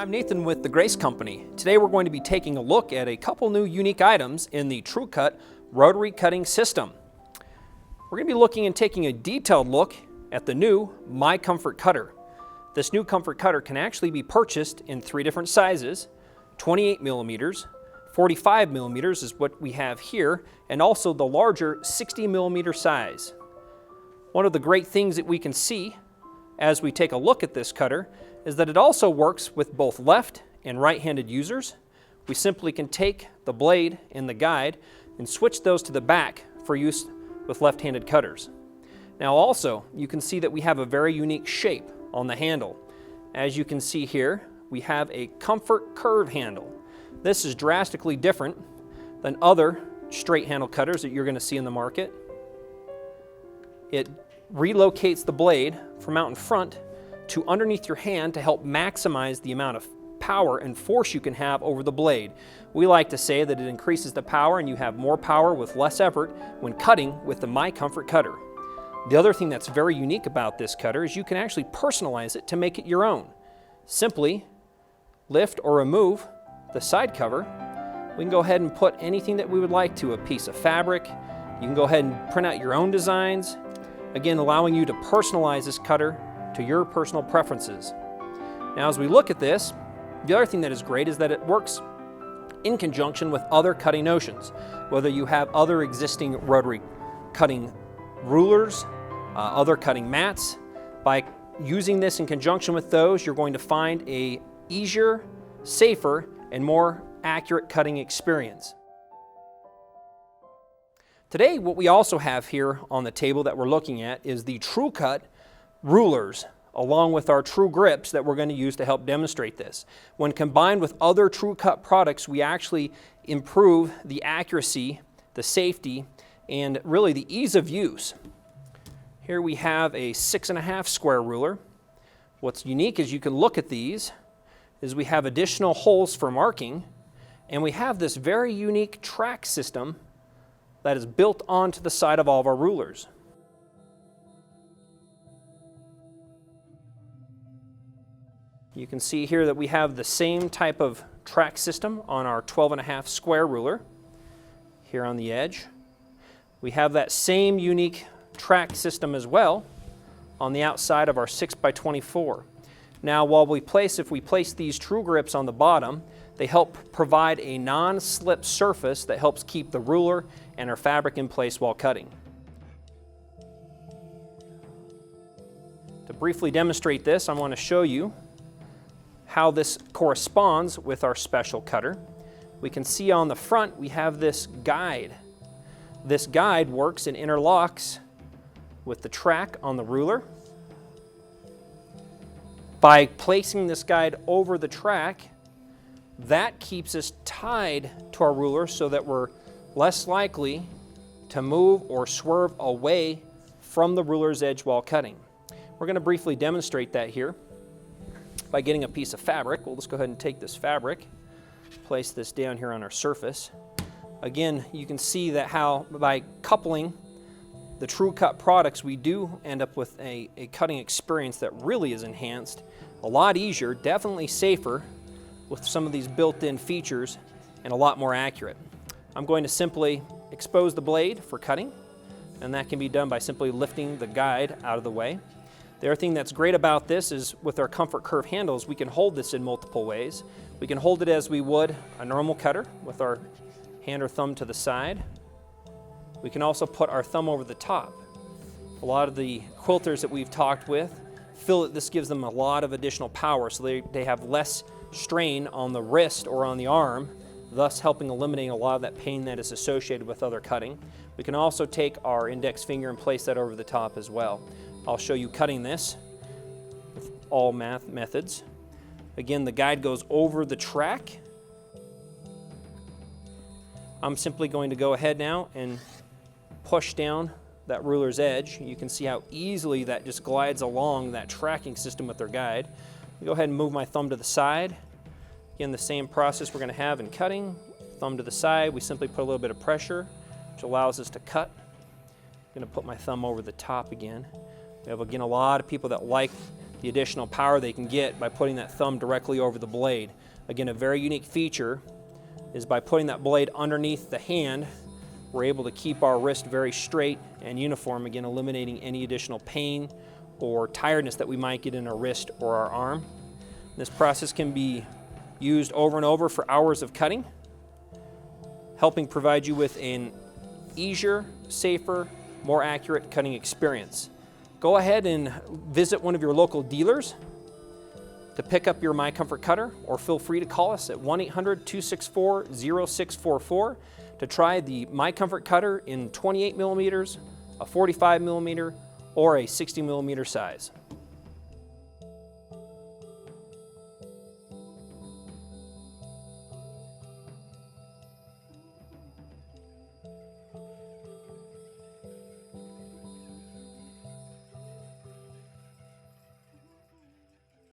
I'm Nathan with the Grace Company. Today we're going to be taking a look at a couple new unique items in the TrueCut rotary cutting system. We're going to be looking and taking a detailed look at the new My Comfort Cutter. This new comfort cutter can actually be purchased in 3 different sizes, 28 millimeters, 45 millimeters is what we have here, and also the larger 60 millimeter size. One of the great things that we can see as we take a look at this cutter is that it also works with both left and right-handed users. We simply can take the blade and the guide and switch those to the back for use with left-handed cutters. Now also, you can see that we have a very unique shape on the handle. As you can see here, we have a comfort curve handle. This is drastically different than other straight handle cutters that you're going to see in the market. It relocates the blade from out in front to underneath your hand to help maximize the amount of power and force you can have over the blade. We like to say that it increases the power and you have more power with less effort when cutting with the My Comfort Cutter. The other thing that's very unique about this cutter is you can actually personalize it to make it your own. Simply lift or remove the side cover. We can go ahead and put anything that we would like to a piece of fabric. You can go ahead and print out your own designs. Again, allowing you to personalize this cutter to your personal preferences. Now as we look at this, the other thing that is great is that it works in conjunction with other cutting notions. Whether you have other existing rotary cutting rulers, other cutting mats, by using this in conjunction with those, you're going to find a easier, safer, and more accurate cutting experience. Today, what we also have here on the table that we're looking at is the TrueCut Rulers, along with our TrueGrips that we're going to use to help demonstrate this. When combined with other TrueCut products, we actually improve the accuracy, the safety, and really the ease of use. Here we have a 6.5 square ruler. What's unique is you can look at these, is we have additional holes for marking, and we have this very unique track system that is built onto the side of all of our rulers. You can see here that we have the same type of track system on our 12.5 square ruler here on the edge. We have that same unique track system as well on the outside of our 6x24. Now if we place these TrueGrips on the bottom, they help provide a non-slip surface that helps keep the ruler and our fabric in place while cutting. To briefly demonstrate this, I want to show you how this corresponds with our special cutter. We can see on the front we have this guide. This guide works and interlocks with the track on the ruler. By placing this guide over the track, that keeps us tied to our ruler so that we're less likely to move or swerve away from the ruler's edge while cutting. We're going to briefly demonstrate that here by getting a piece of fabric. We'll just go ahead and take this fabric, place this down here on our surface. Again, you can see that how by coupling the TrueCut products, we do end up with a cutting experience that really is enhanced, a lot easier, definitely safer with some of these built-in features, and a lot more accurate. I'm going to simply expose the blade for cutting, and that can be done by simply lifting the guide out of the way. The other thing that's great about this is with our comfort curve handles, we can hold this in multiple ways. We can hold it as we would a normal cutter with our hand or thumb to the side. We can also put our thumb over the top. A lot of the quilters that we've talked with feel that this gives them a lot of additional power, so they have less strain on the wrist or on the arm, thus helping eliminate a lot of that pain that is associated with other cutting. We can also take our index finger and place that over the top as well. I'll show you cutting this with all methods. Again, the guide goes over the track. I'm simply going to go ahead now and push down that ruler's edge. You can see how easily that just glides along that tracking system with their guide. Go ahead and move my thumb to the side. Again, the same process we're going to have in cutting. Thumb to the side, we simply put a little bit of pressure, which allows us to cut. I'm going to put my thumb over the top again. We have, again, a lot of people that like the additional power they can get by putting that thumb directly over the blade. Again, a very unique feature is by putting that blade underneath the hand, we're able to keep our wrist very straight and uniform, again eliminating any additional pain or tiredness that we might get in our wrist or our arm. This process can be used over and over for hours of cutting, helping provide you with an easier, safer, more accurate cutting experience. Go ahead and visit one of your local dealers to pick up your My Comfort cutter, or feel free to call us at 1-800-264-0644 to try the My Comfort cutter in 28 millimeters, a 45 millimeter, or a 60 millimeter size.